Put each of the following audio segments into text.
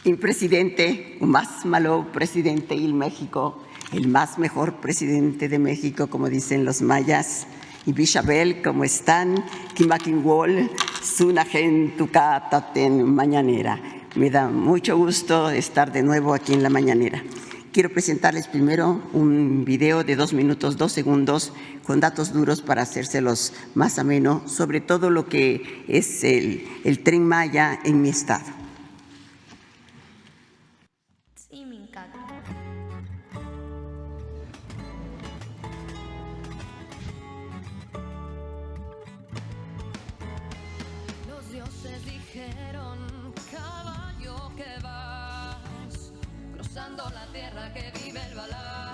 El presidente, o más malo presidente y México, el más mejor presidente de México, como dicen los mayas. Y Bishabel, ¿cómo están? Kimakinwol, Sunagen, Tukataten, Mañanera. Me da mucho gusto estar de nuevo aquí en la Mañanera. Quiero presentarles primero un video de 2 minutos, 2 segundos, con datos duros para hacérselos más ameno, sobre todo lo que es el Tren Maya en mi estado. Los dioses dijeron, caballo que vas, cruzando la tierra que vive el Balá.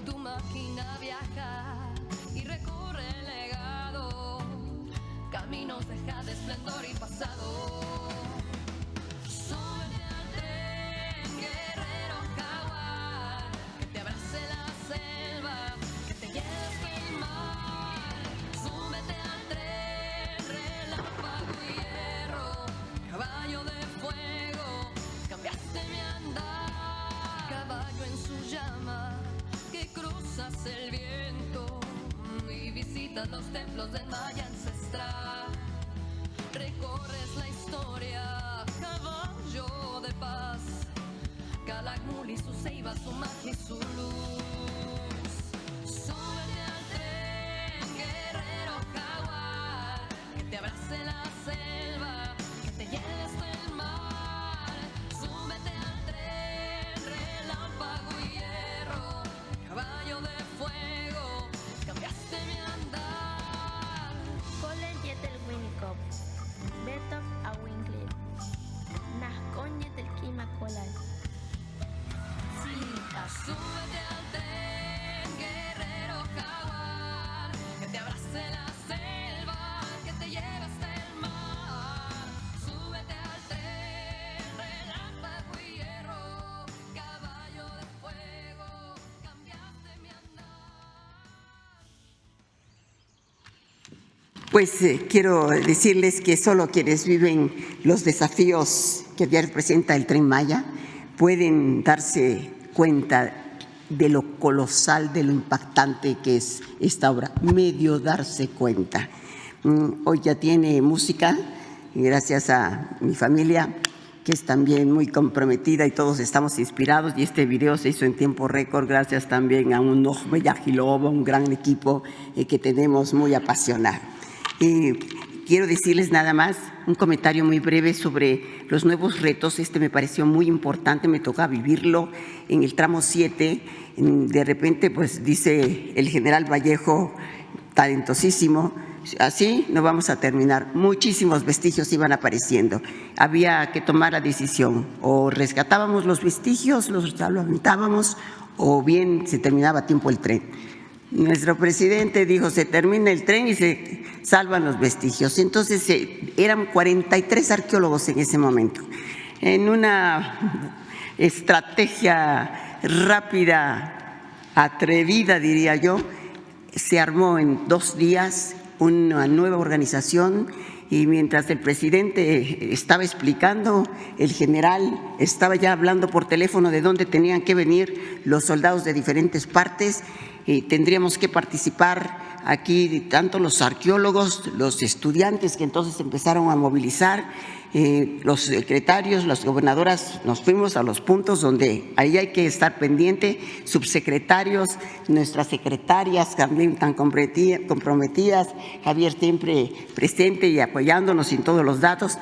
Tu máquina viaja y recorre el legado, caminos deja de esplendor y pasado. Súbete al tren, guerrero jaguar, que te abrace la selva, que te lleve hasta el mar. Súbete al tren, relámpago y hierro, caballo de fuego, cambiaste mi andar. Caballo en su llama, que cruzas el viento y visitas los templos del Maya ancestral. Recorres la historia, caballo de paz, Calakmul y su ceiba, su magia y su luz. Súbete al tren, guerrero jaguar, que te abrace la selva, que te lleve hasta el mar. Súbete al tren, relámpago y hierro, caballo de fuego, cambiaste mi andar. Kolen yetel winikop, betop a winkler, nascon yetel kima kolal. Súbete al tren, guerrero jaguar, que te abrace la selva, que te lleve hasta el mar. Súbete al tren, relámpago y hierro, caballo de fuego, cambiaste mi andar. Pues quiero decirles que solo quienes viven los desafíos que representa el Tren Maya pueden darse cuenta de lo colosal, de lo impactante que es esta obra, medio darse cuenta. Hoy ya tiene música, y gracias a mi familia, que es también muy comprometida y todos estamos inspirados, y este video se hizo en tiempo récord gracias también a un Nohme Yajiloba, un gran equipo que tenemos muy apasionado. Quiero decirles nada más un comentario muy breve sobre los nuevos retos. Este me pareció muy importante, me toca vivirlo en el tramo 7. De repente, pues dice el general Vallejo, talentosísimo, así no vamos a terminar. Muchísimos vestigios iban apareciendo. Había que tomar la decisión, o rescatábamos los vestigios, los aventábamos, o bien se terminaba a tiempo el tren. Nuestro presidente dijo, se termina el tren y se salvan los vestigios. Entonces eran 43 arqueólogos en ese momento. En una estrategia rápida, atrevida diría yo, se armó en 2 días una nueva organización, y mientras el presidente estaba explicando, el general estaba ya hablando por teléfono de dónde tenían que venir los soldados de diferentes partes. Y tendríamos que participar aquí tanto los arqueólogos, los estudiantes que entonces empezaron a movilizar, los secretarios, las gobernadoras, nos fuimos a los puntos donde ahí hay que estar pendiente, subsecretarios, nuestras secretarias también tan comprometidas, Javier siempre presente y apoyándonos en todos los datos.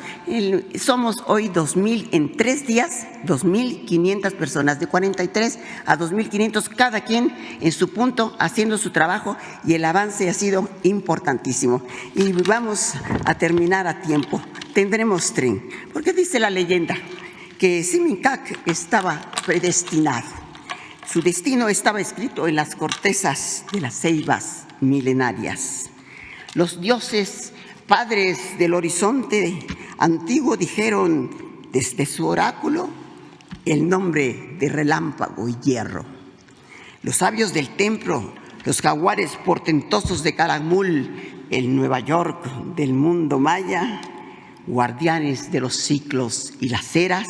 Somos hoy 2,000, en 3 días, 2,500 personas, de 43 a 2,500, cada quien en su punto haciendo su trabajo, y el avance ha sido importantísimo. Y vamos a terminar a tiempo. Tendremos tren, porque dice la leyenda que Simincac estaba predestinado. Su destino estaba escrito en las cortezas de las ceibas milenarias. Los dioses padres del horizonte antiguo dijeron desde su oráculo el nombre de relámpago y hierro. Los sabios del templo, los jaguares portentosos de Calakmul, el Nueva York del mundo maya, guardianes de los ciclos y las eras,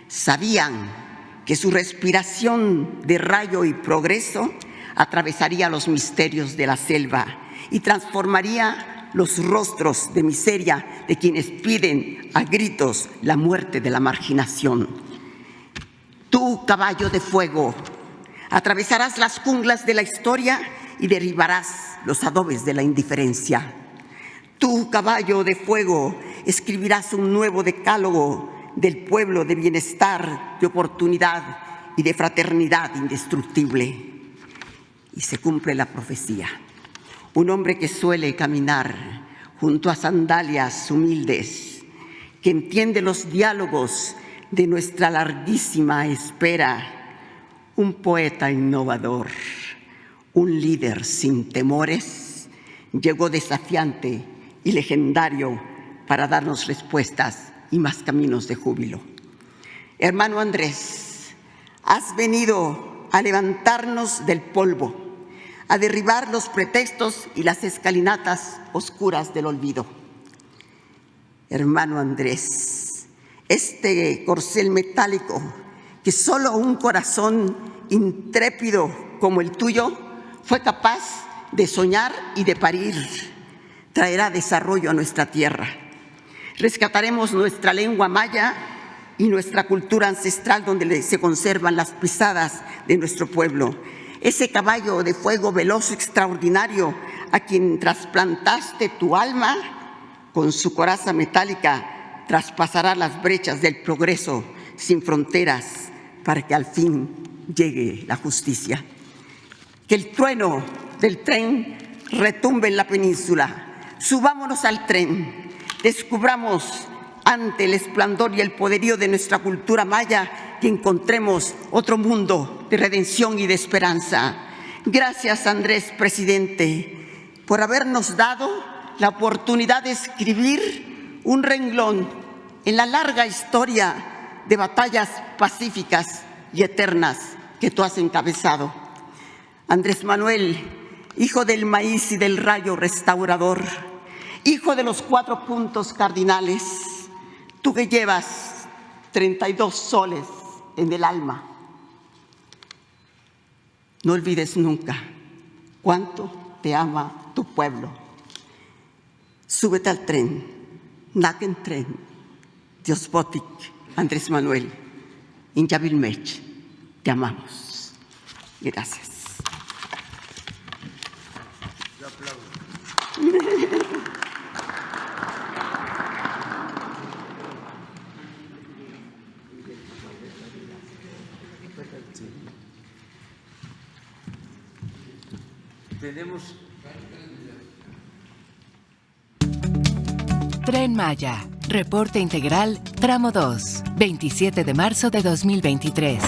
sabían que su respiración de rayo y progreso atravesaría los misterios de la selva y transformaría los rostros de miseria de quienes piden a gritos la muerte de la marginación. Tú, caballo de fuego, atravesarás las junglas de la historia y derribarás los adobes de la indiferencia. Tú, caballo de fuego, escribirás un nuevo decálogo del pueblo de bienestar, de oportunidad y de fraternidad indestructible. Y se cumple la profecía. Un hombre que suele caminar junto a sandalias humildes, que entiende los diálogos de nuestra larguísima espera, un poeta innovador, un líder sin temores, llegó desafiante y legendario para darnos respuestas y más caminos de júbilo. Hermano Andrés, has venido a levantarnos del polvo, a derribar los pretextos y las escalinatas oscuras del olvido. Hermano Andrés, este corcel metálico que solo un corazón intrépido como el tuyo fue capaz de soñar y de parir, traerá desarrollo a nuestra tierra. Rescataremos nuestra lengua maya y nuestra cultura ancestral donde se conservan las pisadas de nuestro pueblo. Ese caballo de fuego veloz extraordinario a quien trasplantaste tu alma, con su coraza metálica traspasará las brechas del progreso sin fronteras para que al fin llegue la justicia. Que el trueno del tren retumbe en la península. Subámonos al tren, descubramos ante el esplendor y el poderío de nuestra cultura maya que encontremos otro mundo de redención y de esperanza. Gracias, Andrés, presidente, por habernos dado la oportunidad de escribir un renglón en la larga historia de batallas pacíficas y eternas que tú has encabezado. Andrés Manuel, hijo del maíz y del rayo restaurador, hijo de los 4 puntos cardinales, tú que llevas 32 soles en el alma, no olvides nunca cuánto te ama tu pueblo. Súbete al tren, Naken tren, Diosbotic, Andrés Manuel, Inyabilmech, te amamos. Gracias. Yo aplaudo. Tenemos Tren Maya, reporte integral, tramo 2, 27 de marzo de 2023.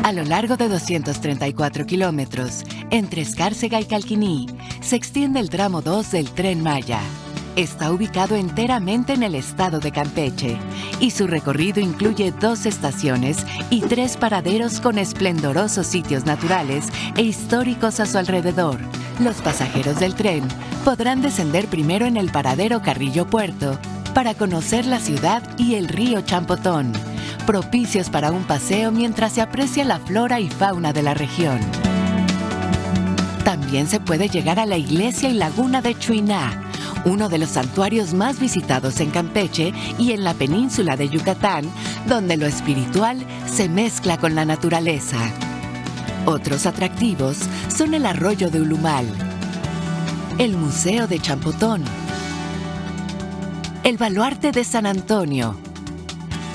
A lo largo de 234 kilómetros, entre Escárcega y Calquiní, se extiende el tramo 2 del Tren Maya. Está ubicado enteramente en el estado de Campeche y su recorrido incluye 2 estaciones y 3 paraderos con esplendorosos sitios naturales e históricos a su alrededor. Los pasajeros del tren podrán descender primero en el paradero Carrillo Puerto para conocer la ciudad y el río Champotón, propicios para un paseo mientras se aprecia la flora y fauna de la región. También se puede llegar a la iglesia y laguna de Chuiná, uno de los santuarios más visitados en Campeche y en la península de Yucatán, donde lo espiritual se mezcla con la naturaleza. Otros atractivos son el arroyo de Ulumal, el Museo de Champotón, el Baluarte de San Antonio,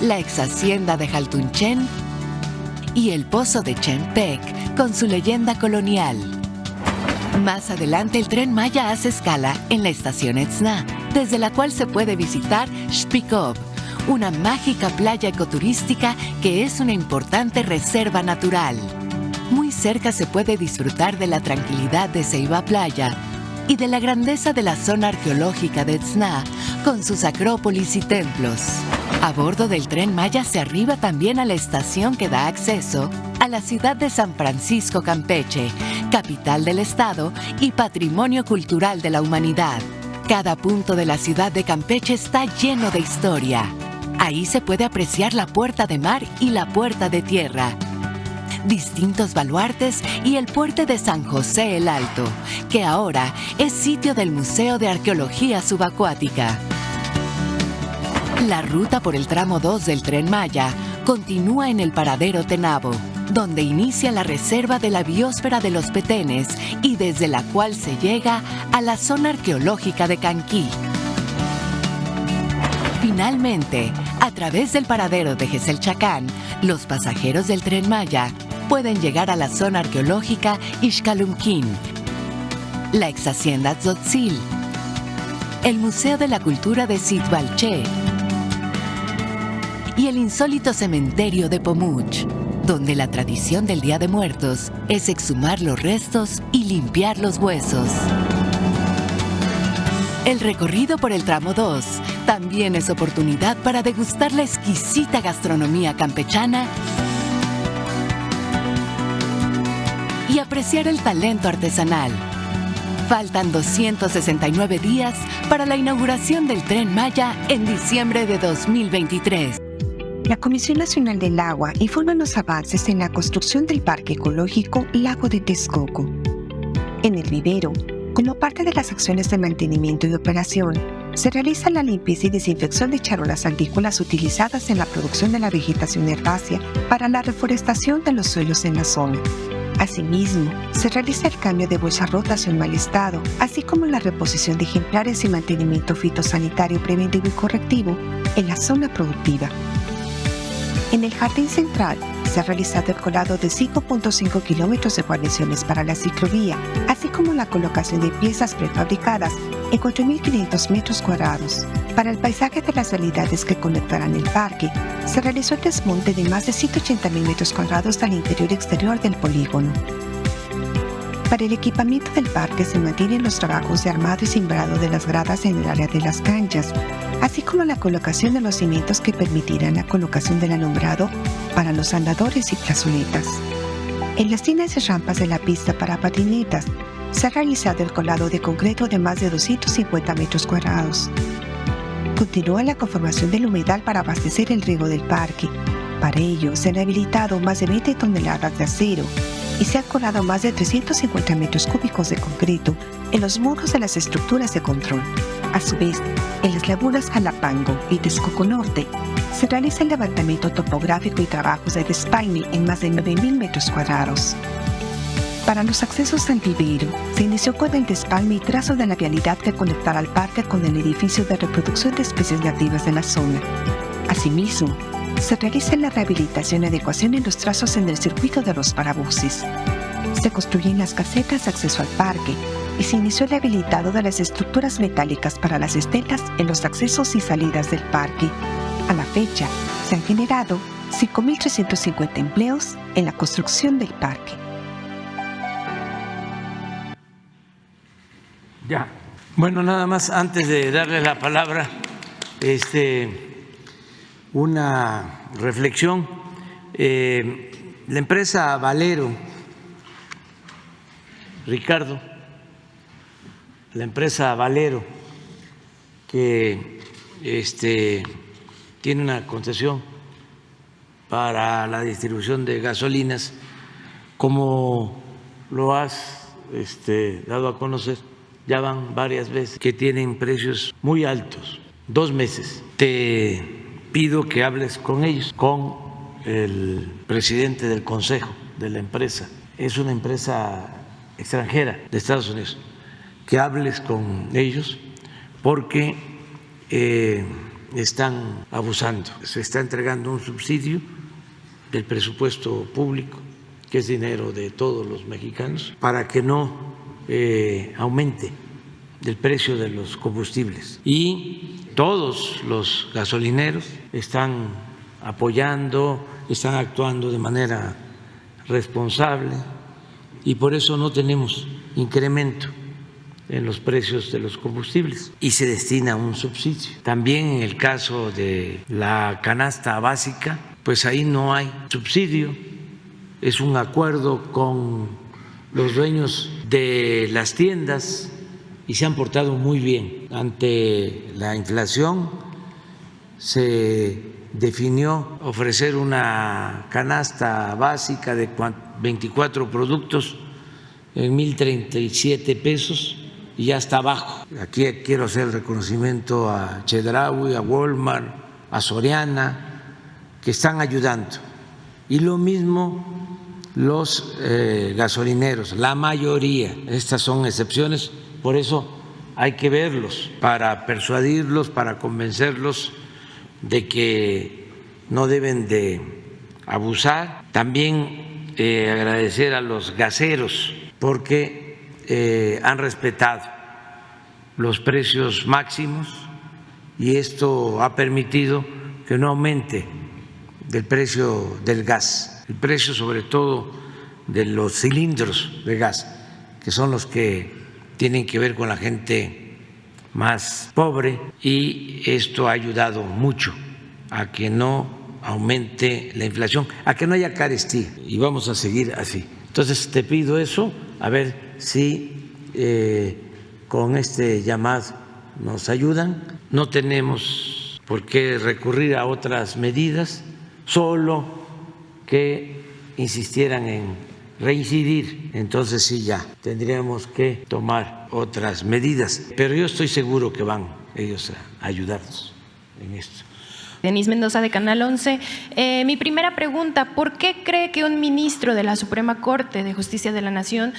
la ex hacienda de Jaltunchen y el Pozo de Chempec con su leyenda colonial. Más adelante el Tren Maya hace escala en la estación Etzna, desde la cual se puede visitar Xpikov, una mágica playa ecoturística que es una importante reserva natural. Muy cerca se puede disfrutar de la tranquilidad de Ceiba Playa y de la grandeza de la zona arqueológica de Etzna, con sus acrópolis y templos. A bordo del Tren Maya se arriba también a la estación que da acceso a la ciudad de San Francisco Campeche, capital del estado y patrimonio cultural de la humanidad. Cada punto de la ciudad de Campeche está lleno de historia. Ahí se puede apreciar la Puerta de Mar y la Puerta de Tierra, distintos baluartes y el puente de San José el Alto, que ahora es sitio del Museo de Arqueología Subacuática. La ruta por el tramo 2 del Tren Maya continúa en el paradero Tenabo, donde inicia la reserva de la biosfera de los Petenes y desde la cual se llega a la zona arqueológica de Canquí. Finalmente, a través del paradero de Geselchacán, los pasajeros del Tren Maya pueden llegar a la zona arqueológica Ixcalumquín, la ex hacienda Tzotzil, el Museo de la Cultura de Sitbalché y el insólito cementerio de Pomuch, donde la tradición del Día de Muertos es exhumar los restos y limpiar los huesos. El recorrido por el tramo 2 también es oportunidad para degustar la exquisita gastronomía campechana y apreciar el talento artesanal. Faltan 269 días para la inauguración del Tren Maya en diciembre de 2023. La Comisión Nacional del Agua informa los avances en la construcción del Parque Ecológico Lago de Texcoco. En el vivero, como parte de las acciones de mantenimiento y operación, se realiza la limpieza y desinfección de charolas agrícolas utilizadas en la producción de la vegetación herbácea para la reforestación de los suelos en la zona. Asimismo, se realiza el cambio de bolsas rotas o en mal estado, así como la reposición de ejemplares y mantenimiento fitosanitario preventivo y correctivo en la zona productiva. En el jardín central se ha realizado el colado de 5.5 kilómetros de guarniciones para la ciclovía, así como la colocación de piezas prefabricadas en 4.500 metros cuadrados. Para el paisaje de las vialidades que conectarán el parque, se realizó el desmonte de más de 180.000 metros cuadrados al interior y exterior del polígono. Para el equipamiento del parque se mantienen los trabajos de armado y cimbrado de las gradas en el área de las canchas, así como la colocación de los cimientos que permitirán la colocación del alumbrado para los andadores y plazoletas. En las tiendas y rampas de la pista para patinetas se ha realizado el colado de concreto de más de 250 metros cuadrados. Continúa la conformación del humedal para abastecer el riego del parque. Para ello se han habilitado más de 20 toneladas de acero y se han colado más de 350 metros cúbicos de concreto en los muros de las estructuras de control. A su vez, en las lagunas Jalapango y Texcoco Norte, se realiza el levantamiento topográfico y trabajos de despalme en más de 9.000 metros cuadrados. Para los accesos al vivero, se inició con el despalme y trazo de la vialidad que conectará al parque con el edificio de reproducción de especies nativas de la zona. Asimismo, se realiza la rehabilitación y adecuación en los trazos en el circuito de los parabuses. Se construyen las casetas de acceso al parque y se inició el habilitado de las estructuras metálicas para las estelas en los accesos y salidas del parque. A la fecha, se han generado 5.350 empleos en la construcción del parque. Ya. Bueno, nada más antes de darle la palabra, una reflexión. La empresa Valero, Ricardo, la empresa Valero, que tiene una concesión para la distribución de gasolinas, como lo has dado a conocer, ya van varias veces que tienen precios muy altos, 2 meses. Te pido que hables con ellos, con el presidente del consejo de la empresa. Es una empresa extranjera de Estados Unidos. Que hables con ellos porque están abusando. Se está entregando un subsidio del presupuesto público, que es dinero de todos los mexicanos, para que no aumente el precio de los combustibles. Y todos los gasolineros están apoyando, están actuando de manera responsable y por eso no tenemos incremento en los precios de los combustibles y se destina un subsidio. También en el caso de la canasta básica, pues ahí no hay subsidio, es un acuerdo con los dueños de las tiendas y se han portado muy bien ante la inflación. Se definió ofrecer una canasta básica de 24 productos en 1,037 pesos y ya está abajo. Aquí quiero hacer el reconocimiento a Chedraui, a Walmart, a Soriana, que están ayudando. Y lo mismo los gasolineros, la mayoría. Estas son excepciones, por eso hay que verlos para persuadirlos, para convencerlos de que no deben de abusar. También agradecer a los gaseros porque han respetado los precios máximos y esto ha permitido que no aumente el precio del gas, el precio sobre todo de los cilindros de gas, que son los que tienen que ver con la gente más pobre, y esto ha ayudado mucho a que no aumente la inflación, a que no haya carestía, y vamos a seguir así. Entonces te pido eso, a ver si con este llamado nos ayudan. No tenemos por qué recurrir a otras medidas, solo que insistieran en reincidir, entonces sí ya tendríamos que tomar otras medidas, pero yo estoy seguro que van ellos a ayudarnos en esto. Denise Mendoza, de Canal 11. Mi primera pregunta, ¿por qué cree que un ministro de la Suprema Corte de Justicia de la Nación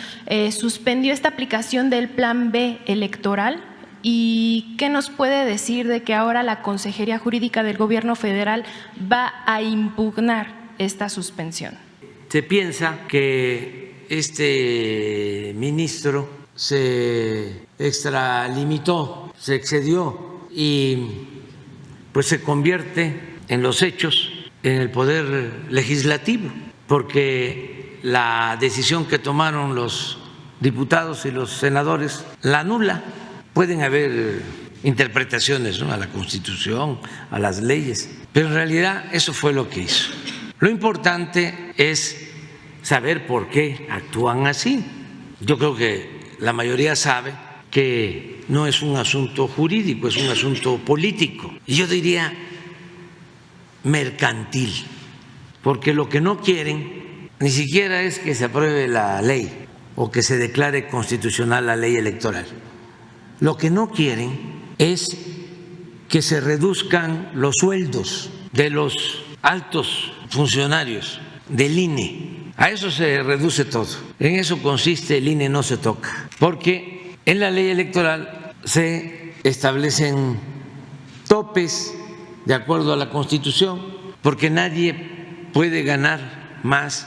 suspendió esta aplicación del Plan B electoral? ¿Y qué nos puede decir de que ahora la Consejería Jurídica del Gobierno Federal va a impugnar esta suspensión? Se piensa que este ministro se extralimitó, se excedió y pues se convierte en los hechos en el poder legislativo, porque la decisión que tomaron los diputados y los senadores la anula. Pueden haber interpretaciones, ¿no?, a la Constitución, a las leyes, pero en realidad eso fue lo que hizo. Lo importante es saber por qué actúan así. Yo creo que la mayoría sabe que no es un asunto jurídico, es un asunto político. Y yo diría mercantil, porque lo que no quieren ni siquiera es que se apruebe la ley o que se declare constitucional la ley electoral. Lo que no quieren es que se reduzcan los sueldos de los altos funcionarios del INE. A eso se reduce todo. En eso consiste el INE, no se toca. Porque en la ley electoral se establecen topes de acuerdo a la Constitución, porque nadie puede ganar más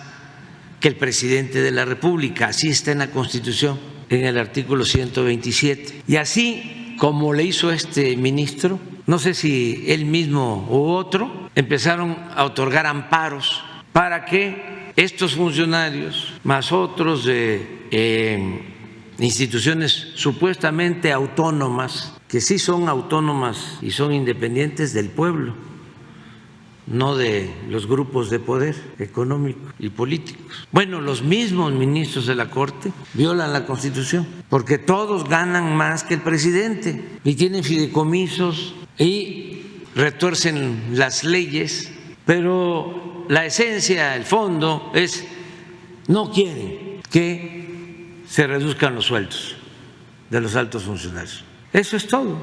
que el presidente de la República. Así está en la Constitución, en el artículo 127. Y así como le hizo este ministro, no sé si él mismo u otro, empezaron a otorgar amparos para que estos funcionarios, más otros de instituciones supuestamente autónomas, que sí son autónomas y son independientes del pueblo, no de los grupos de poder económico y políticos. Bueno, los mismos ministros de la Corte violan la Constitución, porque todos ganan más que el presidente y tienen fideicomisos y retuercen las leyes, pero la esencia, el fondo es: no quieren que se reduzcan los sueldos de los altos funcionarios. Eso es todo.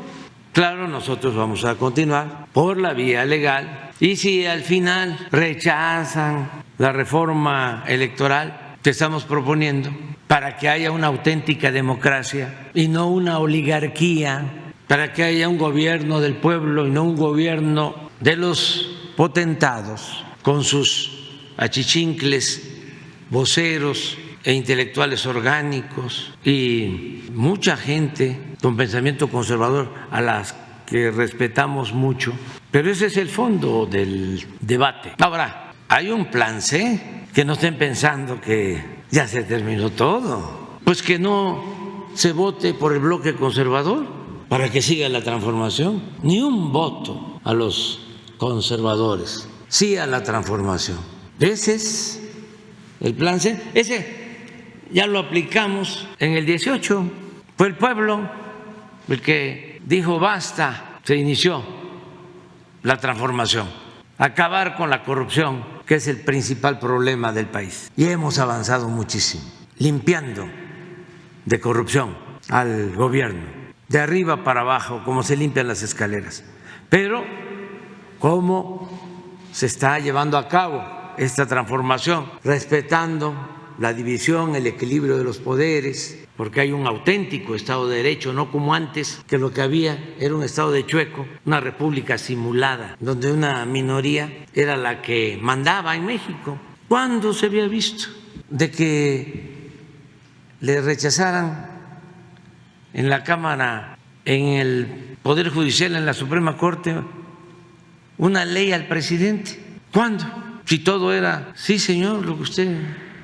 Claro, nosotros vamos a continuar por la vía legal, y si al final rechazan la reforma electoral que estamos proponiendo para que haya una auténtica democracia y no una oligarquía, para que haya un gobierno del pueblo y no un gobierno de los potentados con sus achichincles, voceros e intelectuales orgánicos y mucha gente con pensamiento conservador a las que respetamos mucho, pero ese es el fondo del debate. Ahora, hay un plan C, que no estén pensando que ya se terminó todo, pues que no se vote por el bloque conservador para que siga la transformación, ni un voto a los conservadores, sí a la transformación. Ese es el plan C, ese ya lo aplicamos en el 18, fue el pueblo el que dijo basta, se inició la transformación, acabar con la corrupción, que es el principal problema del país. Y hemos avanzado muchísimo, limpiando de corrupción al gobierno, de arriba para abajo, como se limpian las escaleras. Pero cómo se está llevando a cabo esta transformación, respetando la división, el equilibrio de los poderes, porque hay un auténtico Estado de Derecho, no como antes, que lo que había era un Estado de chueco, una república simulada, donde una minoría era la que mandaba en México. ¿Cuándo se había visto de que le rechazaran en la Cámara, en el Poder Judicial, en la Suprema Corte, una ley al presidente? ¿Cuándo? Si todo era, sí, señor, lo que usted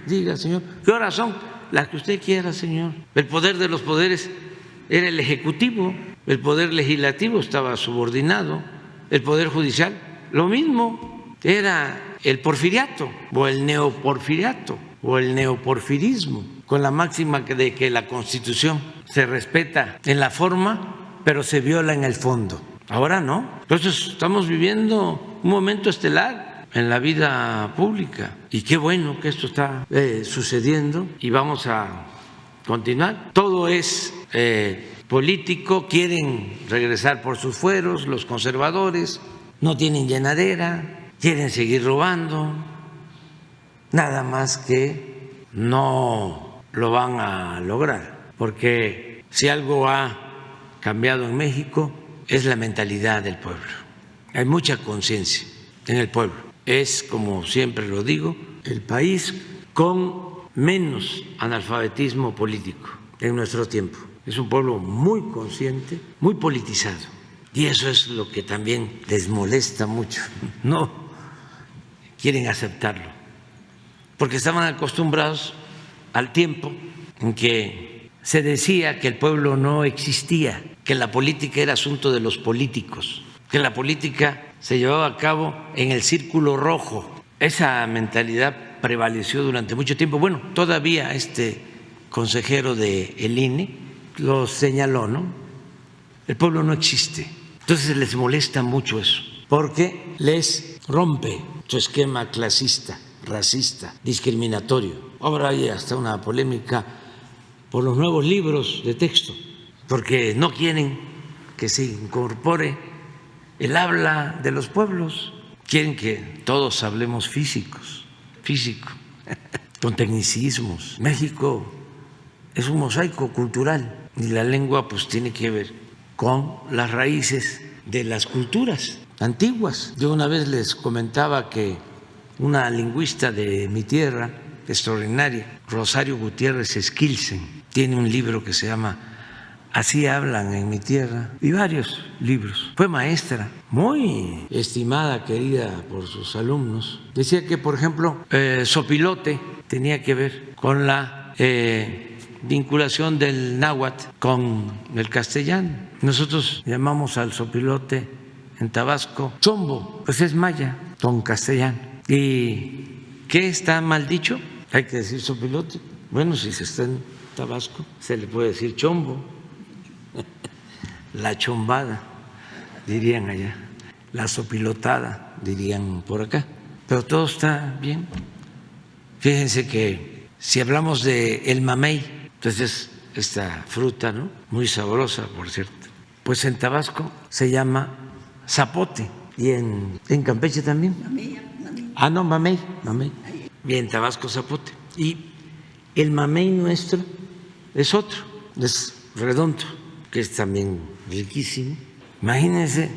diga, señor. ¿Qué horas son? Las que usted quiera, señor. El poder de los poderes era el ejecutivo, el poder legislativo estaba subordinado, el poder judicial, lo mismo, era el porfiriato o el neoporfiriato o el neoporfirismo, con la máxima de que la Constitución se respeta en la forma, pero se viola en el fondo. Ahora no. Entonces estamos viviendo un momento estelar en la vida pública y qué bueno que esto está sucediendo y vamos a continuar. Todo es político, quieren regresar por sus fueros los conservadores, no tienen llenadera, quieren seguir robando, nada más que no lo van a lograr, porque si algo ha cambiado en México es la mentalidad del pueblo. Hay mucha conciencia en el pueblo. Es, como siempre lo digo, el país con menos analfabetismo político en nuestro tiempo. Es un pueblo muy consciente, muy politizado. Y eso es lo que también les molesta mucho. No quieren aceptarlo, porque estaban acostumbrados al tiempo en que se decía que el pueblo no existía, que la política era asunto de los políticos, que la política se llevaba a cabo en el círculo rojo. Esa mentalidad prevaleció durante mucho tiempo. Bueno, todavía este consejero del INE lo señaló, ¿no? El pueblo no existe. Entonces les molesta mucho eso, porque les rompe su esquema clasista, racista, discriminatorio. Ahora hay hasta una polémica por los nuevos libros de texto, porque no quieren que se incorpore el habla de los pueblos, quieren que todos hablemos físico, con tecnicismos. México es un mosaico cultural y la lengua pues tiene que ver con las raíces de las culturas antiguas. Yo una vez les comentaba que una lingüista de mi tierra, extraordinaria, Rosario Gutiérrez Esquilsen, tiene un libro que se llama Así hablan en mi tierra, y varios libros. Fue maestra, muy estimada, querida por sus alumnos. Decía que, por ejemplo, sopilote tenía que ver con la vinculación del náhuatl con el castellano. Nosotros llamamos al sopilote en Tabasco chombo, pues es maya con castellano. ¿Y qué está mal dicho? Hay que decir sopilote. Bueno, si se está en Tabasco, se le puede decir chombo. La chombada, dirían allá, la sopilotada, dirían por acá, pero todo está bien. Fíjense que si hablamos de el mamey, entonces esta fruta, ¿no?, muy sabrosa, por cierto, pues en Tabasco se llama zapote y en Campeche también. Ah, no, mamey, y en Tabasco zapote. Y el mamey nuestro es otro, es redondo, que es también riquísimo. Imagínense,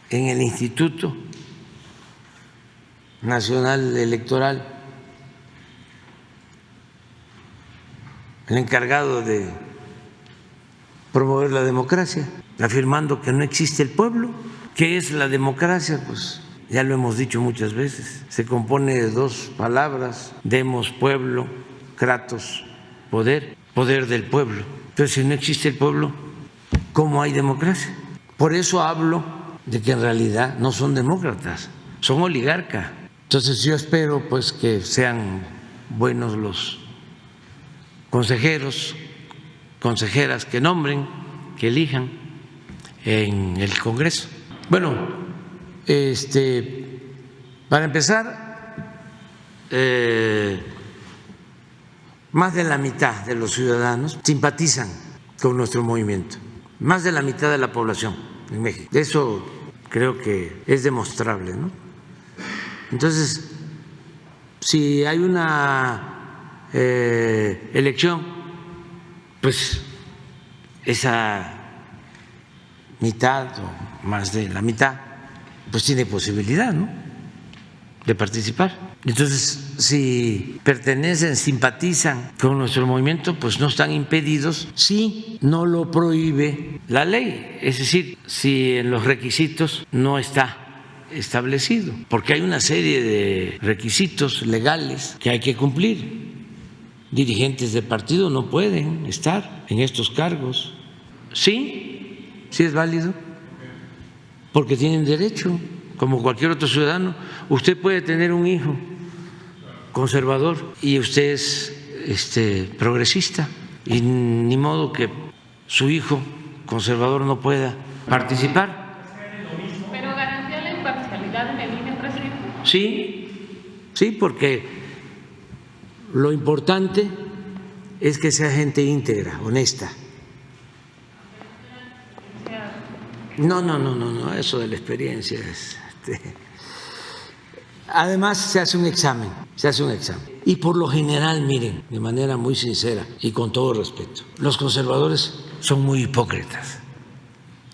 en el Instituto Nacional Electoral, el encargado de promover la democracia, afirmando que no existe el pueblo. ¿Qué es la democracia? Pues ya lo hemos dicho muchas veces, se compone de dos palabras: demos, pueblo; kratos, poder, poder del pueblo. Entonces, si no existe el pueblo, ¿cómo hay democracia? Por eso hablo de que en realidad no son demócratas, son oligarcas. Entonces yo espero pues que sean buenos los consejeros consejeras que nombren, que elijan en el Congreso. Bueno, para empezar, más de la mitad de los ciudadanos simpatizan con nuestro movimiento, más de la mitad de la población en México. Eso creo que es demostrable, ¿no? Entonces, si hay una elección, pues esa mitad o más de la mitad, pues tiene posibilidad, ¿no?, de participar. Entonces, si pertenecen, simpatizan con nuestro movimiento, pues no están impedidos si no lo prohíbe la ley, es decir, si en los requisitos no está establecido, porque hay una serie de requisitos legales que hay que cumplir. Dirigentes de partido no pueden estar en estos cargos. Sí, sí es válido, porque tienen derecho, como cualquier otro ciudadano. Usted puede tener un hijo conservador y usted es progresista, y ni modo que su hijo conservador no pueda participar. ¿Pero garantía la imparcialidad en el INE, presidente? Sí, porque lo importante es que sea gente íntegra, honesta. No, eso de la experiencia es… Además, se hace un examen. Y por lo general, miren, de manera muy sincera y con todo respeto, los conservadores son muy hipócritas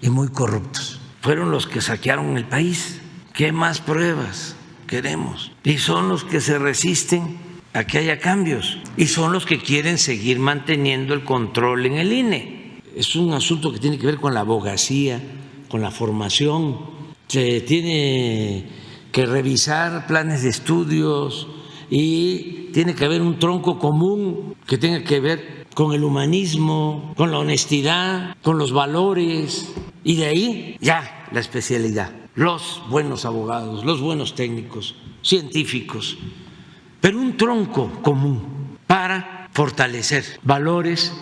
y muy corruptos. Fueron los que saquearon el país. ¿Qué más pruebas queremos? Y son los que se resisten a que haya cambios. Y son los que quieren seguir manteniendo el control en el INE. Es un asunto que tiene que ver con la abogacía, con la formación. Se tiene que revisar planes de estudios y tiene que haber un tronco común que tenga que ver con el humanismo, con la honestidad, con los valores, y de ahí ya la especialidad, los buenos abogados, los buenos técnicos, científicos, pero un tronco común para fortalecer valores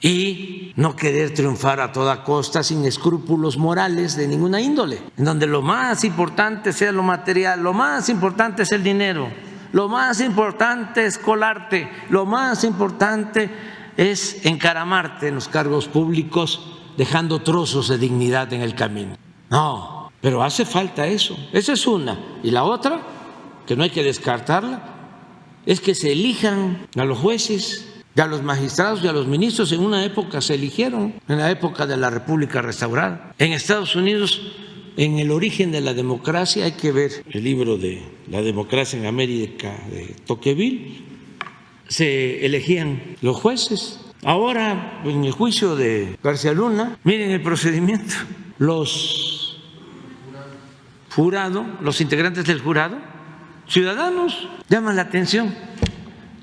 y no querer triunfar a toda costa sin escrúpulos morales de ninguna índole, en donde lo más importante sea lo material, lo más importante es el dinero, lo más importante es colarte, lo más importante es encaramarte en los cargos públicos dejando trozos de dignidad en el camino. No, pero hace falta eso. Esa es una. Y la otra, que no hay que descartarla, es que se elijan a los jueces, y a los magistrados y a los ministros. En una época se eligieron, en la época de la República restaurada. En Estados Unidos, en el origen de la democracia, hay que ver el libro de La democracia en América de Tocqueville, se elegían los jueces. Ahora, en el juicio de García Luna, miren el procedimiento. Los jurados, los integrantes del jurado, ciudadanos, llaman la atención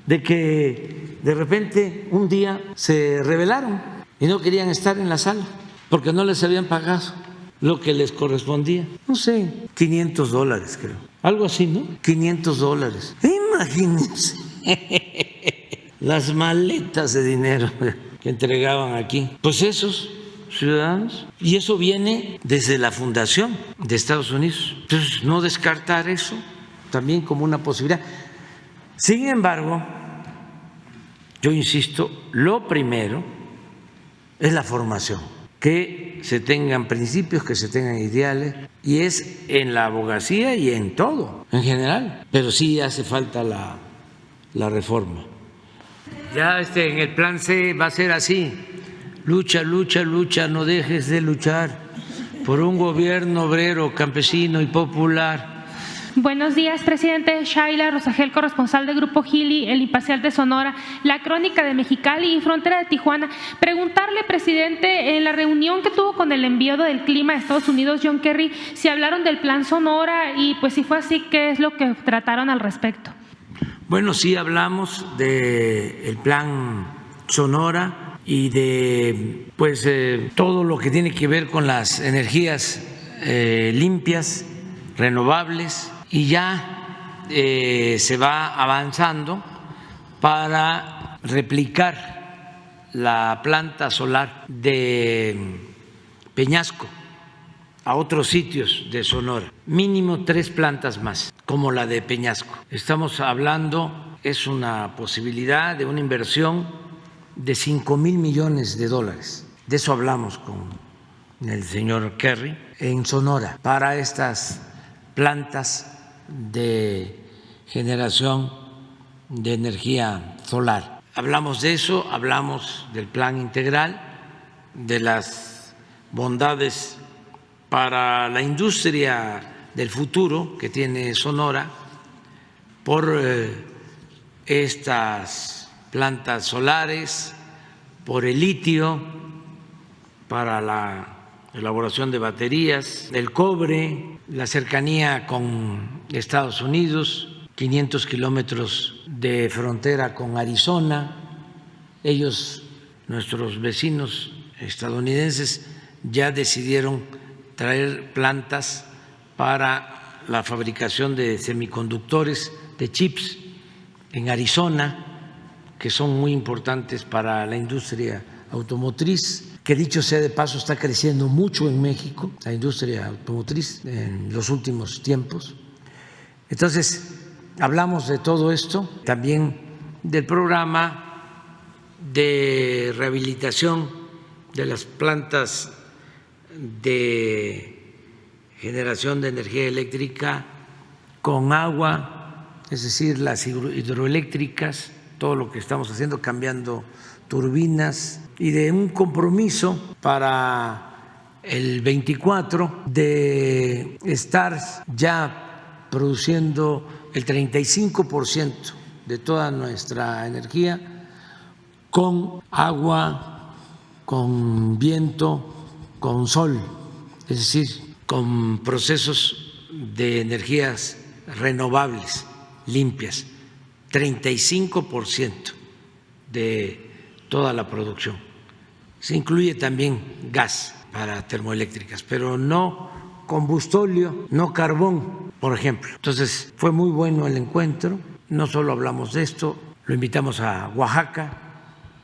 de que de repente un día se rebelaron y no querían estar en la sala porque no les habían pagado lo que les correspondía. No sé, $500 creo, algo así, ¿no? $500. Imagínense las maletas de dinero que entregaban aquí. Pues esos ciudadanos, y eso viene desde la fundación de Estados Unidos. Entonces, no descartar eso también como una posibilidad. Sin embargo, yo insisto, lo primero es la formación, que se tengan principios, que se tengan ideales, y es en la abogacía y en todo, en general, pero sí hace falta la reforma. Ya en el plan C va a ser así: lucha, lucha, lucha, no dejes de luchar por un gobierno obrero, campesino y popular. Buenos días, presidente. Shaila Rosagel, corresponsal de Grupo Gili, El Imparcial de Sonora, La Crónica de Mexicali y Frontera de Tijuana. Preguntarle, presidente, en la reunión que tuvo con el enviado del clima de Estados Unidos, John Kerry, si hablaron del Plan Sonora y pues si fue así, ¿qué es lo que trataron al respecto? Bueno, sí hablamos del Plan Sonora y de todo lo que tiene que ver con las energías limpias, renovables, y ya se va avanzando para replicar la planta solar de Peñasco a otros sitios de Sonora, mínimo 3 plantas más, como la de Peñasco. Estamos hablando, es una posibilidad de una inversión de $5,000 millones. De eso hablamos con el señor Kerry en Sonora, para estas plantas de generación de energía solar. Hablamos de eso, hablamos del plan integral, de las bondades para la industria del futuro que tiene Sonora por estas plantas solares, por el litio para la elaboración de baterías, el cobre, la cercanía con Estados Unidos, 500 kilómetros de frontera con Arizona. Ellos, nuestros vecinos estadounidenses, ya decidieron traer plantas para la fabricación de semiconductores, de chips en Arizona, que son muy importantes para la industria automotriz, que dicho sea de paso está creciendo mucho en México, la industria automotriz en los últimos tiempos. Entonces, hablamos de todo esto, también del programa de rehabilitación de las plantas de generación de energía eléctrica con agua, es decir, las hidroeléctricas, todo lo que estamos haciendo, cambiando turbinas, y de un compromiso para el 24 de estar ya produciendo el 35% de toda nuestra energía con agua, con viento, con sol, es decir, con procesos de energías renovables, limpias, 35% de toda la producción. Se incluye también gas para termoeléctricas, pero no combustóleo, no carbón, por ejemplo. Entonces, fue muy bueno el encuentro, no solo hablamos de esto, lo invitamos a Oaxaca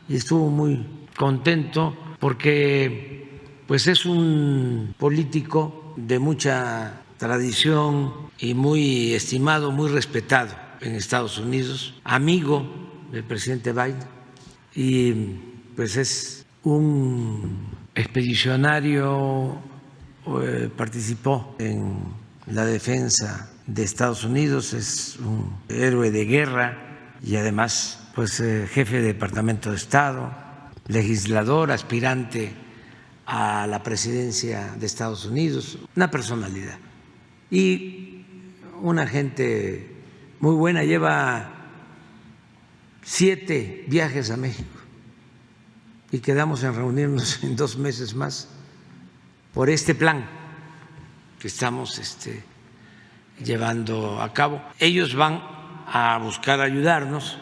y estuvo muy contento porque pues es un político de mucha tradición y muy estimado, muy respetado en Estados Unidos, amigo del presidente Biden, y pues es un expedicionario, participó en la defensa de Estados Unidos, es un héroe de guerra y además pues jefe de Departamento de Estado, legislador, aspirante a la presidencia de Estados Unidos, una personalidad y una gente muy buena. Lleva 7 viajes a México y quedamos en reunirnos en 2 meses más por este plan que estamos llevando a cabo. Ellos van a buscar ayudarnos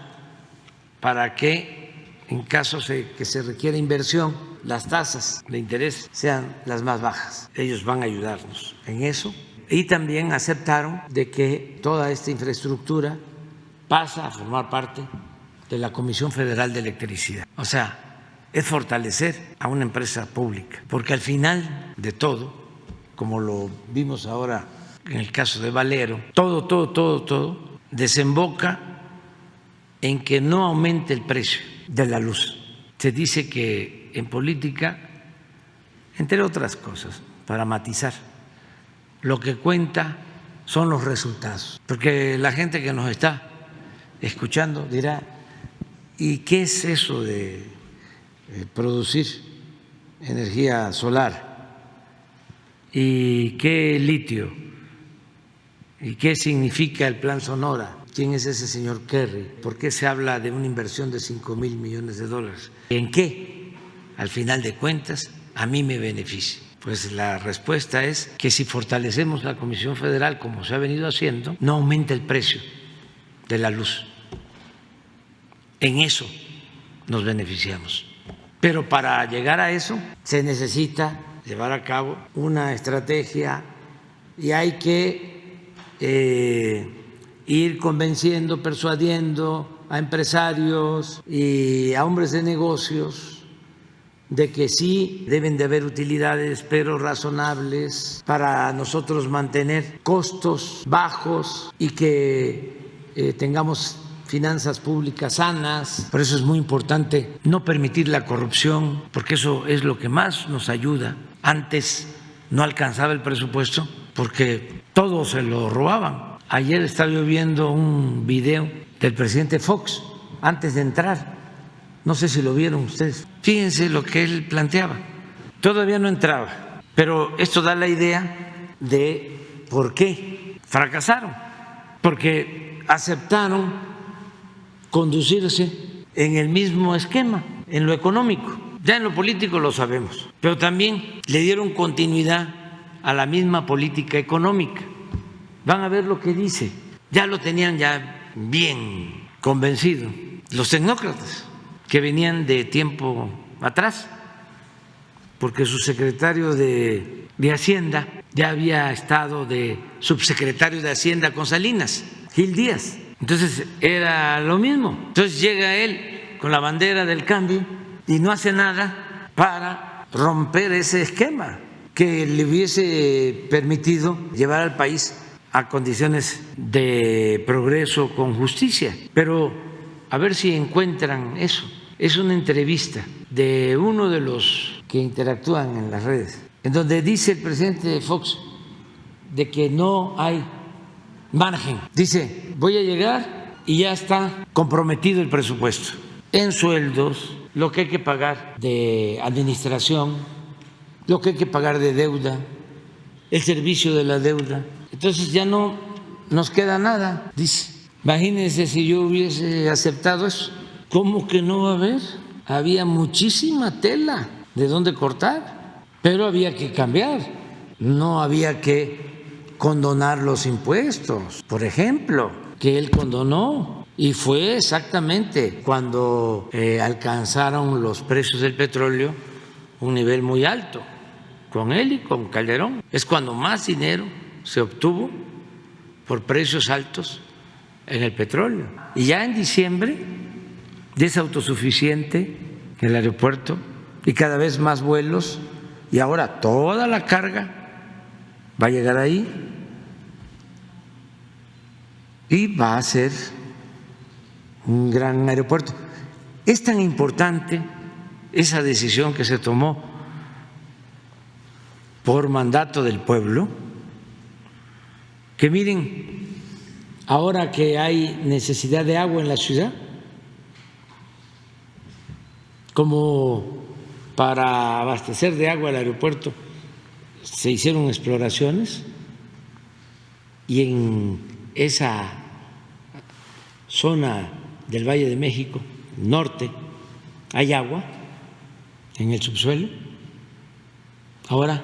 para que en caso de que se requiera inversión, las tasas de interés sean las más bajas. Ellos van a ayudarnos en eso y también aceptaron de que toda esta infraestructura pasa a formar parte de la Comisión Federal de Electricidad. O sea, es fortalecer a una empresa pública, porque al final de todo, como lo vimos ahora en el caso de Valero, todo desemboca en que no aumente el precio de la luz. Se dice que en política, entre otras cosas, para matizar, lo que cuenta son los resultados, porque la gente que nos está escuchando dirá, ¿y qué es eso de producir energía solar? ¿Y qué litio? ¿Y qué significa el Plan Sonora? ¿Quién es ese señor Kerry? ¿Por qué se habla de una inversión de $5,000 millones? ¿En qué, al final de cuentas, a mí me beneficia? Pues la respuesta es que si fortalecemos la Comisión Federal, como se ha venido haciendo, no aumenta el precio de la luz. En eso nos beneficiamos. Pero para llegar a eso se necesita llevar a cabo una estrategia y hay que ir convenciendo, persuadiendo a empresarios y a hombres de negocios de que sí deben de haber utilidades, pero razonables, para nosotros mantener costos bajos y que tengamos finanzas públicas sanas. Por eso es muy importante no permitir la corrupción, porque eso es lo que más nos ayuda. Antes no alcanzaba el presupuesto porque todo se lo robaban. Ayer estaba yo viendo un video del presidente Fox antes de entrar. No sé si lo vieron ustedes. Fíjense lo que él planteaba. Todavía no entraba, pero esto da la idea de por qué fracasaron. Porque aceptaron conducirse en el mismo esquema, en lo económico. Ya en lo político lo sabemos, pero también le dieron continuidad a la misma política económica. Van a ver lo que dice. Ya lo tenían ya bien convencido los tecnócratas que venían de tiempo atrás, porque su secretario de Hacienda ya había estado de subsecretario de Hacienda con Salinas, Gil Díaz. Entonces era lo mismo. Entonces llega él con la bandera del cambio y no hace nada para romper ese esquema que le hubiese permitido llevar al país a condiciones de progreso con justicia. Pero a ver si encuentran eso. Es una entrevista de uno de los que interactúan en las redes, en donde dice el presidente Fox de que no hay margen. Dice, voy a llegar y ya está comprometido el presupuesto en sueldos, lo que hay que pagar de administración, lo que hay que pagar de deuda, el servicio de la deuda. Entonces ya no nos queda nada, dice. Imagínense si yo hubiese aceptado eso. ¿Cómo que no va a haber? Había muchísima tela de dónde cortar, pero había que cambiar. No había que condonar los impuestos, por ejemplo, que él condonó. Y fue exactamente cuando alcanzaron los precios del petróleo un nivel muy alto, con él y con Calderón. Es cuando más dinero se obtuvo por precios altos en el petróleo. Y ya en diciembre ya es autosuficiente el aeropuerto y cada vez más vuelos, y ahora toda la carga va a llegar ahí y va a ser un gran aeropuerto. Es tan importante esa decisión que se tomó por mandato del pueblo, que miren, ahora que hay necesidad de agua en la ciudad, como para abastecer de agua el aeropuerto se hicieron exploraciones y en esa zona del Valle de México, norte, hay agua en el subsuelo. Ahora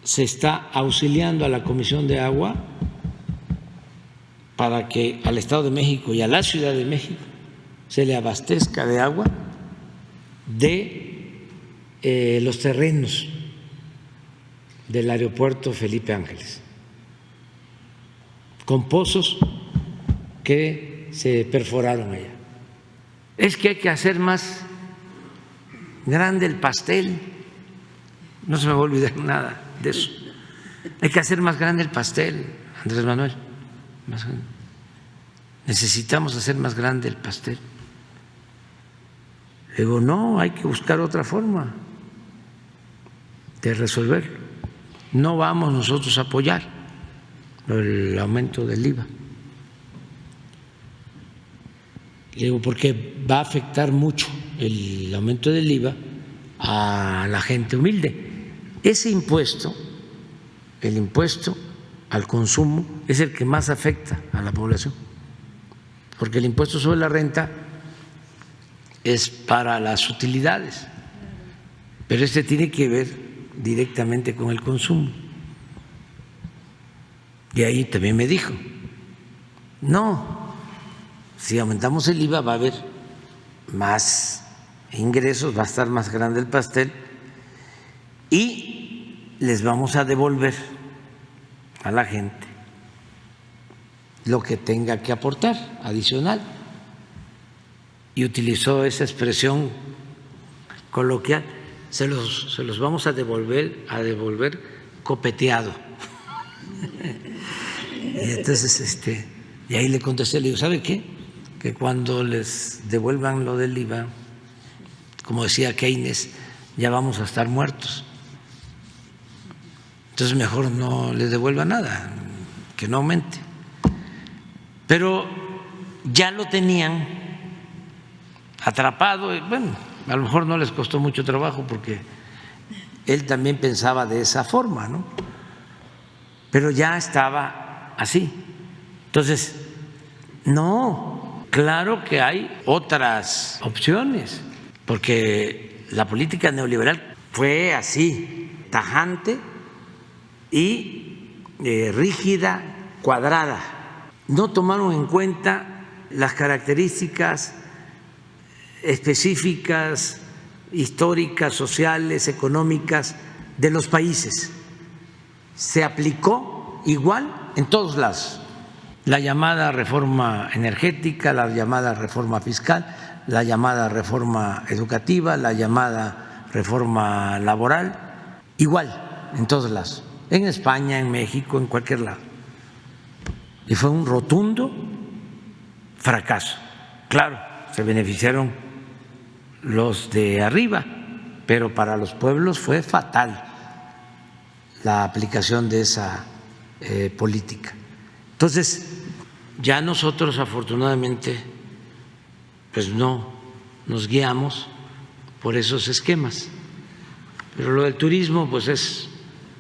se está auxiliando a la Comisión de Agua para que al Estado de México y a la Ciudad de México se le abastezca de agua de los terrenos del aeropuerto Felipe Ángeles, con pozos que se perforaron allá. Es que hay que hacer más grande el pastel, no se me va a olvidar nada de eso. Hay que hacer más grande el pastel, Andrés Manuel. Necesitamos hacer más grande el pastel. Le digo, no, hay que buscar otra forma de resolverlo. No vamos nosotros a apoyar el aumento del IVA. Le digo, porque va a afectar mucho el aumento del IVA a la gente humilde. Ese impuesto, el impuesto al consumo, es el que más afecta a la población, porque el impuesto sobre la renta es para las utilidades, pero este tiene que ver directamente con el consumo. Y ahí también me dijo, no, si aumentamos el IVA va a haber más ingresos, va a estar más grande el pastel y les vamos a devolver a la gente lo que tenga que aportar adicional. Y utilizó esa expresión coloquial, se los vamos a devolver copeteado. Y entonces, y ahí le contesté, le digo, ¿sabe qué? Que cuando les devuelvan lo del IVA, como decía Keynes, ya vamos a estar muertos. Entonces mejor no les devuelva nada, que no aumente. Pero ya lo tenían atrapado, y bueno, a lo mejor no les costó mucho trabajo porque él también pensaba de esa forma, ¿no? Pero ya estaba así. Entonces, no, claro que hay otras opciones, porque la política neoliberal fue así, tajante y rígida, cuadrada. No tomaron en cuenta las características específicas, históricas, sociales, económicas de los países. Se aplicó igual en todos lados. La llamada reforma energética, la llamada reforma fiscal, la llamada reforma educativa, la llamada reforma laboral, igual en todos lados, en España, en México, en cualquier lado. Y fue un rotundo fracaso. Claro, se beneficiaron los de arriba, pero para los pueblos fue fatal la aplicación de esa política. Entonces, ya nosotros afortunadamente pues no nos guiamos por esos esquemas, pero lo del turismo pues es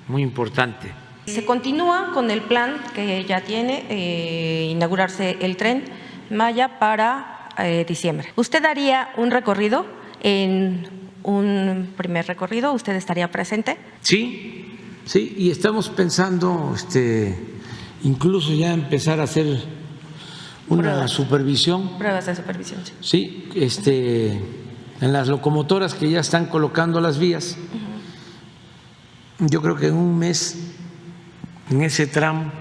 muy importante. Se continúa con el plan que ya tiene, inaugurarse el Tren Maya para diciembre. ¿Usted haría un recorrido, en un primer recorrido, usted estaría presente? Sí, sí, y estamos pensando incluso ya empezar a hacer una supervisión. Pruebas de supervisión. Sí, en las locomotoras que ya están colocando las vías. Yo creo que en un mes, en ese tramo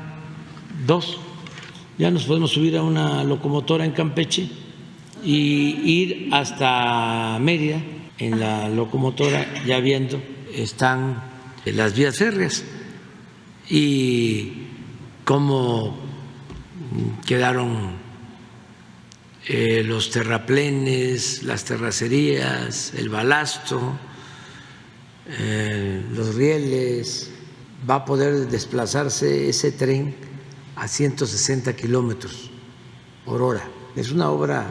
2, ya nos podemos subir a una locomotora en Campeche y ir hasta Mérida en la locomotora, ya viendo, están las vías férreas y cómo quedaron los terraplenes, las terracerías, el balasto, los rieles. Va a poder desplazarse ese tren a 160 kilómetros por hora. Es una obra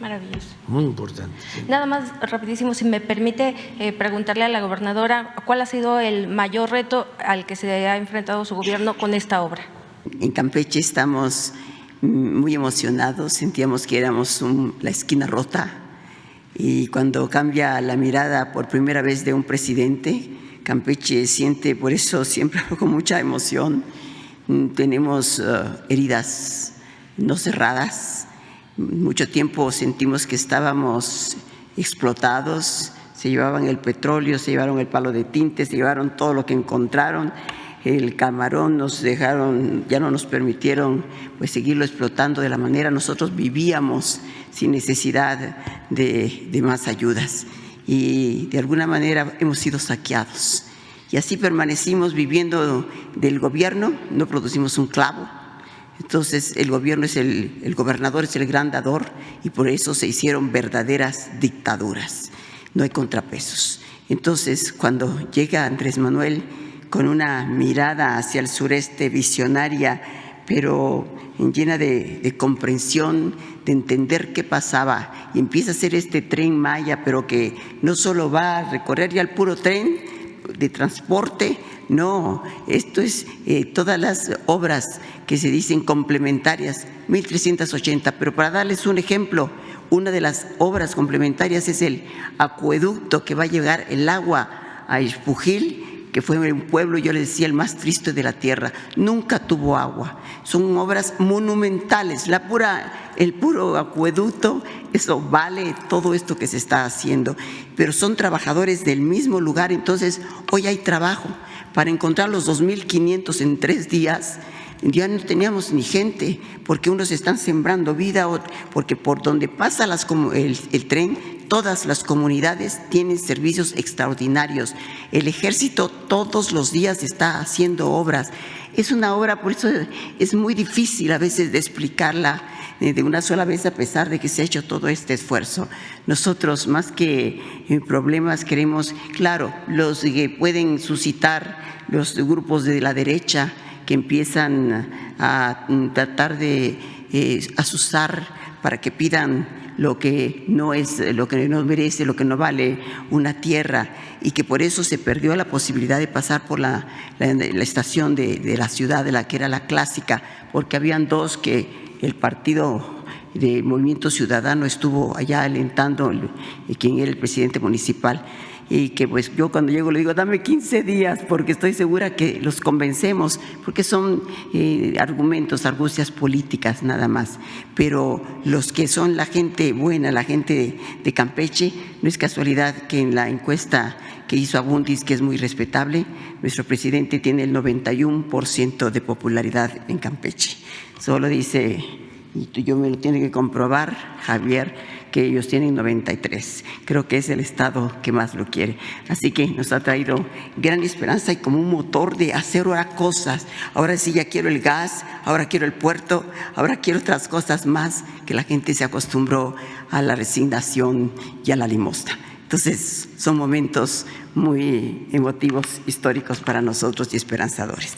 maravilloso, muy importante. Sí. Nada más rapidísimo, si me permite preguntarle a la gobernadora, ¿cuál ha sido el mayor reto al que se ha enfrentado su gobierno con esta obra? En Campeche estamos muy emocionados, sentíamos que éramos la esquina rota, y cuando cambia la mirada por primera vez de un presidente, Campeche siente, por eso siempre hablo con mucha emoción. Tenemos heridas no cerradas. Mucho tiempo sentimos que estábamos explotados. Se llevaban el petróleo, se llevaron el palo de tinte, se llevaron todo lo que encontraron. El camarón nos dejaron, ya no nos permitieron pues seguirlo explotando de la manera. Nosotros vivíamos sin necesidad de más ayudas. Y de alguna manera hemos sido saqueados. Y así permanecimos viviendo del gobierno, no producimos un clavo. Entonces el gobierno el gobernador es el gran dador, y por eso se hicieron verdaderas dictaduras. No hay contrapesos. Entonces cuando llega Andrés Manuel con una mirada hacia el sureste visionaria, pero llena de comprensión, de entender qué pasaba, y empieza a hacer este Tren Maya, pero que no solo va a recorrer ya el puro tren de transporte, no, esto es todas las obras que se dicen complementarias, 1.380, pero para darles un ejemplo, una de las obras complementarias es el acueducto que va a llevar el agua a Espujil, que fue un pueblo, yo le decía, el más triste de la tierra, nunca tuvo agua. Son obras monumentales, el puro acueducto, eso vale todo esto que se está haciendo, pero son trabajadores del mismo lugar. Entonces hoy hay trabajo para encontrar los 2.500 en 3 días. Ya no teníamos ni gente, porque unos están sembrando vida, porque por donde pasa el tren todas las comunidades tienen servicios extraordinarios. El Ejército todos los días está haciendo obras. Es una obra, por eso es muy difícil a veces de explicarla de una sola vez, a pesar de que se ha hecho todo este esfuerzo. Nosotros, más que problemas, queremos, claro, los que pueden suscitar los grupos de la derecha que empiezan a tratar de asusar para que pidan lo que no es, lo que no merece, lo que no vale una tierra, y que por eso se perdió la posibilidad de pasar por la estación de la ciudad, de la que era la clásica, porque habían dos que el partido de Movimiento Ciudadano estuvo allá alentando, quien era el presidente municipal, y que pues yo cuando llego le digo, dame 15 días porque estoy segura que los convencemos, porque son argucias políticas nada más. Pero los que son la gente buena, la gente de Campeche, no es casualidad que en la encuesta que hizo Abundis, que es muy respetable, nuestro presidente tiene el 91% de popularidad en Campeche. Solo dice, y yo me lo tiene que comprobar, Javier, que ellos tienen 93. Creo que es el estado que más lo quiere. Así que nos ha traído gran esperanza y como un motor de hacer ahora cosas. Ahora sí ya quiero el gas, ahora quiero el puerto, ahora quiero otras cosas más, que la gente se acostumbró a la resignación y a la limosna. Entonces son momentos muy emotivos, históricos para nosotros y esperanzadores.